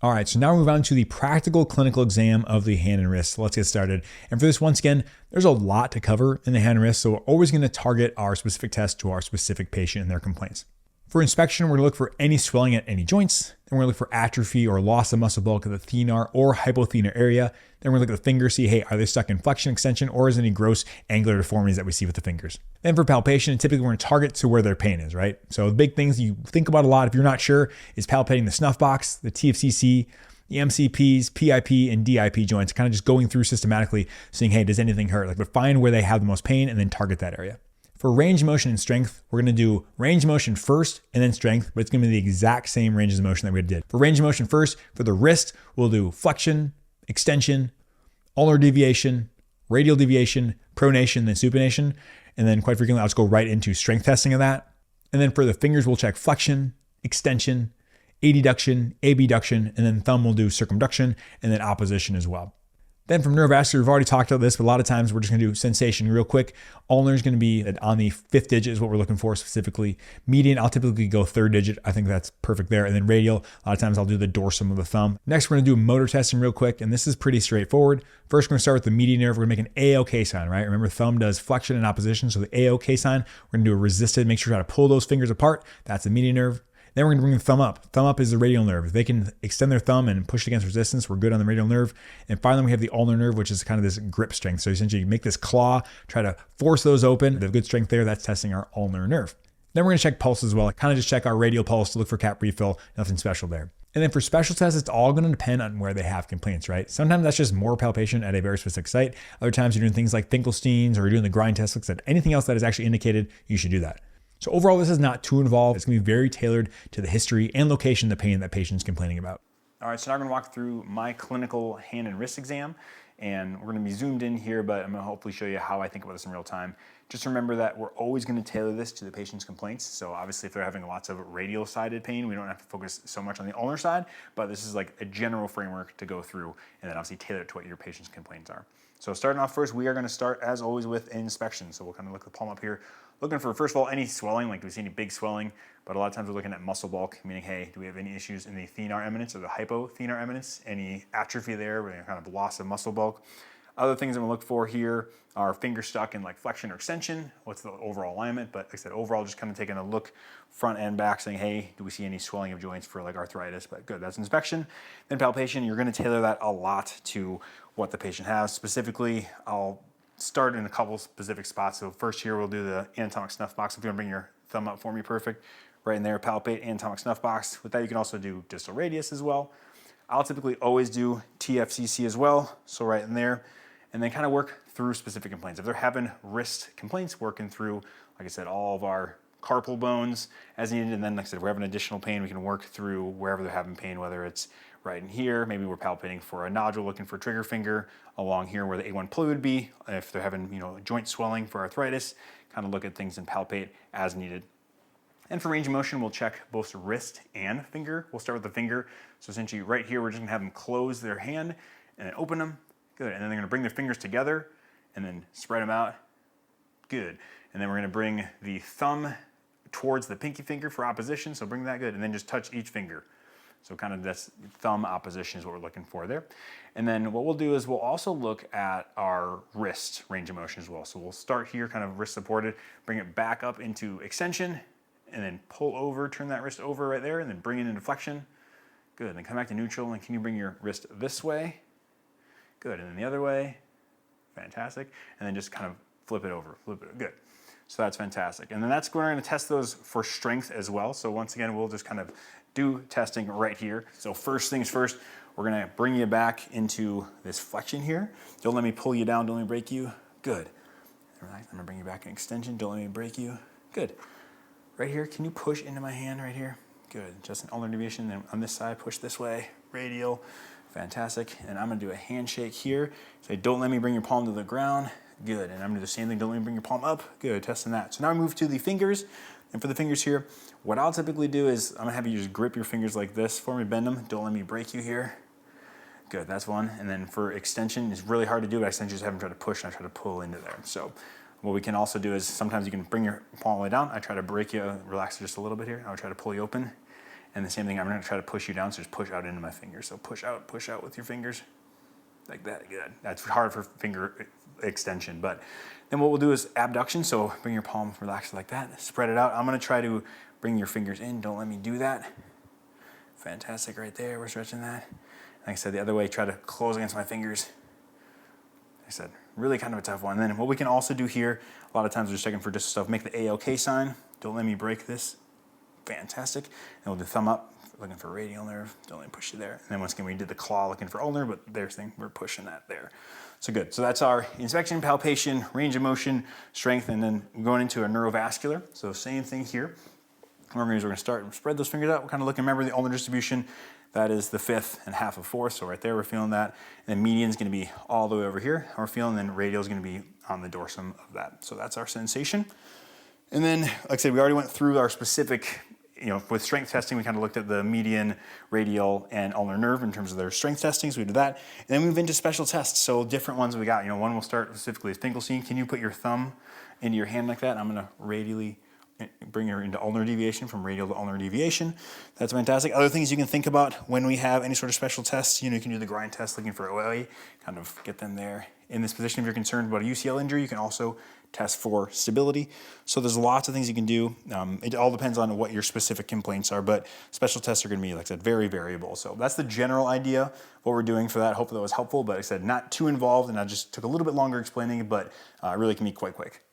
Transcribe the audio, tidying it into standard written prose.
All right, so now we move on to the practical clinical exam of the hand and wrist. So let's get started. And for this, once again, there's a lot to cover in the hand and wrist, so we're always going to target our specific test to our specific patient and their complaints. For inspection, we're going to look for any swelling at any joints. Then we're going to look for atrophy or loss of muscle bulk of the thenar or hypothenar area. Then we're going to look at the fingers, see, hey, are they stuck in flexion, extension, or is there any gross angular deformities that we see with the fingers? Then for palpation, typically we're going to target to where their pain is, right? So the big things you think about a lot, if you're not sure, is palpating the snuff box, the TFCC, the MCPs, PIP, and DIP joints, kind of just going through systematically, seeing, hey, does anything hurt? But find where they have the most pain and then target that area. For range of motion and strength, we're going to do range of motion first and then strength, but it's going to be the exact same ranges of motion that we did. For range of motion first, for the wrist, we'll do flexion, extension, ulnar deviation, radial deviation, pronation, then supination. And then quite frequently, I'll just go right into strength testing of that. And then for the fingers, we'll check flexion, extension, adduction, abduction, and then thumb will do circumduction and then opposition as well. Then from neurovascular, we've already talked about this, but a lot of times we're just going to do sensation real quick. Ulnar is going to be on the 5th digit is what we're looking for specifically. Median, I'll typically go 3rd digit. I think that's perfect there. And then radial, a lot of times I'll do the dorsum of the thumb. Next, we're going to do motor testing real quick, and this is pretty straightforward. First, we're going to start with the median nerve. We're going to make an AOK sign, right? Remember, thumb does flexion and opposition, so the AOK sign, we're going to do a resisted. Make sure you try to pull those fingers apart. That's the median nerve. Then we're going to bring the thumb up. Thumb up is the radial nerve. If they can extend their thumb and push against resistance, we're good on the radial nerve. And finally, we have the ulnar nerve, which is kind of this grip strength. So essentially, you make this claw, try to force those open. They have good strength there. That's testing our ulnar nerve. Then we're going to check pulse as well. Kind of just check our radial pulse to look for cap refill. Nothing special there. And then for special tests, it's all going to depend on where they have complaints, right? Sometimes that's just more palpation at a very specific site. Other times you're doing things like Finkelstein's or you're doing the grind test. Looks at anything else that is actually indicated, you should do that. So overall, this is not too involved. It's going to be very tailored to the history and location of the pain that patient's complaining about. All right, so now I'm going to walk through my clinical hand and wrist exam, and we're going to be zoomed in here, but I'm going to hopefully show you how I think about this in real time. Just remember that we're always going to tailor this to the patient's complaints. So obviously, if they're having lots of radial-sided pain, we don't have to focus so much on the ulnar side, but this is like a general framework to go through, and then obviously tailor it to what your patient's complaints are. So starting off first, we are going to start, as always, with inspection. So we'll kind of look at the palm up here. Looking for, first of all, any swelling, like do we see any big swelling? But a lot of times we're looking at muscle bulk, meaning, hey, do we have any issues in the thenar eminence or the hypothenar eminence? Any atrophy there, or any kind of loss of muscle bulk? Other things I'm gonna look for here are fingers stuck in like flexion or extension. What's the overall alignment? But like I said, overall, just kind of taking a look front and back saying, hey, do we see any swelling of joints for like arthritis? But good, that's inspection. Then palpation, you're gonna tailor that a lot to what the patient has. Specifically, I'll start in a couple specific spots. So first here, we'll do the anatomic snuff box. If you wanna bring your thumb up for me, perfect. Right in there, palpate anatomic snuff box. With that, you can also do distal radius as well. I'll typically always do TFCC as well. So right in there, and then kind of work through specific complaints. If they're having wrist complaints, working through, like I said, all of our carpal bones as needed. And then like I said, if we're having additional pain, we can work through wherever they're having pain, whether it's right in here, maybe we're palpating for a nodule, looking for trigger finger along here where the A1 pulley would be. If they're having, joint swelling for arthritis, kind of look at things and palpate as needed. And for range of motion, we'll check both wrist and finger. We'll start with the finger. So essentially right here, we're just gonna have them close their hand and then open them. Good, and then they're gonna bring their fingers together and then spread them out. Good, and then we're gonna bring the thumb towards the pinky finger for opposition, so bring that good, and then just touch each finger. So kind of this thumb opposition is what we're looking for there. And then what we'll do is we'll also look at our wrist range of motion as well. So we'll start here, kind of wrist supported, bring it back up into extension, and then pull over, turn that wrist over right there, and then bring it into flexion. Good, and then come back to neutral, and can you bring your wrist this way? Good, and then the other way. Fantastic. And then just kind of flip it over, good. So that's fantastic. And then that's where we're gonna test those for strength as well. So once again, we'll just kind of do testing right here. So first things first, we're gonna bring you back into this flexion here. Don't let me pull you down, don't let me break you. Good. Relax, I'm gonna bring you back in extension, don't let me break you. Good. Right here, can you push into my hand right here? Good, just an ulnar deviation. Then on this side, push this way, radial. Fantastic. And I'm gonna do a handshake here. Say, don't let me bring your palm to the ground. Good. And I'm gonna do the same thing. Don't let me bring your palm up. Good, testing that. So now I move to the fingers. And for the fingers here, what I'll typically do is I'm gonna have you just grip your fingers like this for me, bend them. Don't let me break you here. Good, that's one. And then for extension, it's really hard to do, but I just have them try to push and I try to pull into there. So what we can also do is sometimes you can bring your palm all the way down. I try to break you, relax just a little bit here. I'll try to pull you open. And the same thing, I'm gonna try to push you down, so just push out into my fingers. So push out with your fingers, like that, good. That's hard for finger extension, but then what we'll do is abduction. So bring your palm relaxed like that, spread it out. I'm gonna try to bring your fingers in, don't let me do that. Fantastic, right there, we're stretching that. Like I said, the other way, try to close against my fingers. Like I said, really kind of a tough one. And then what we can also do here, a lot of times we're just checking for just stuff, make the A-OK sign. Don't let me break this. Fantastic. And we'll do thumb up, looking for radial nerve. Don't let me push you there. And then once again, we did the claw looking for ulnar, but there's thing, we're pushing that there. So good. So that's our inspection, palpation, range of motion, strength, and then going into a neurovascular. So same thing here. What we're going to start and spread those fingers out. We're kind of looking, remember the ulnar distribution. That is the fifth and half of fourth. So right there, we're feeling that. And then median is going to be all the way over here. We're feeling, then radial is going to be on the dorsum of that. So that's our sensation. And then, like I said, we already went through our specific, with strength testing, we kind of looked at the median, radial, and ulnar nerve in terms of their strength testing. So we did that. And then we move into special tests. So different ones we got. One we'll start specifically with Finkelstein. Can you put your thumb into your hand like that? I'm going to radially bring her into ulnar deviation, from radial to ulnar deviation. That's fantastic. Other things you can think about when we have any sort of special tests, you can do the grind test looking for OA, kind of get them there in this position. If you're concerned about a UCL injury, you can also test for stability. So there's lots of things you can do. It all depends on what your specific complaints are, but special tests are going to be, like I said, very variable. So that's the general idea, what we're doing for that. Hopefully that was helpful, but like I said, not too involved, and I just took a little bit longer explaining it, but it really can be quite quick.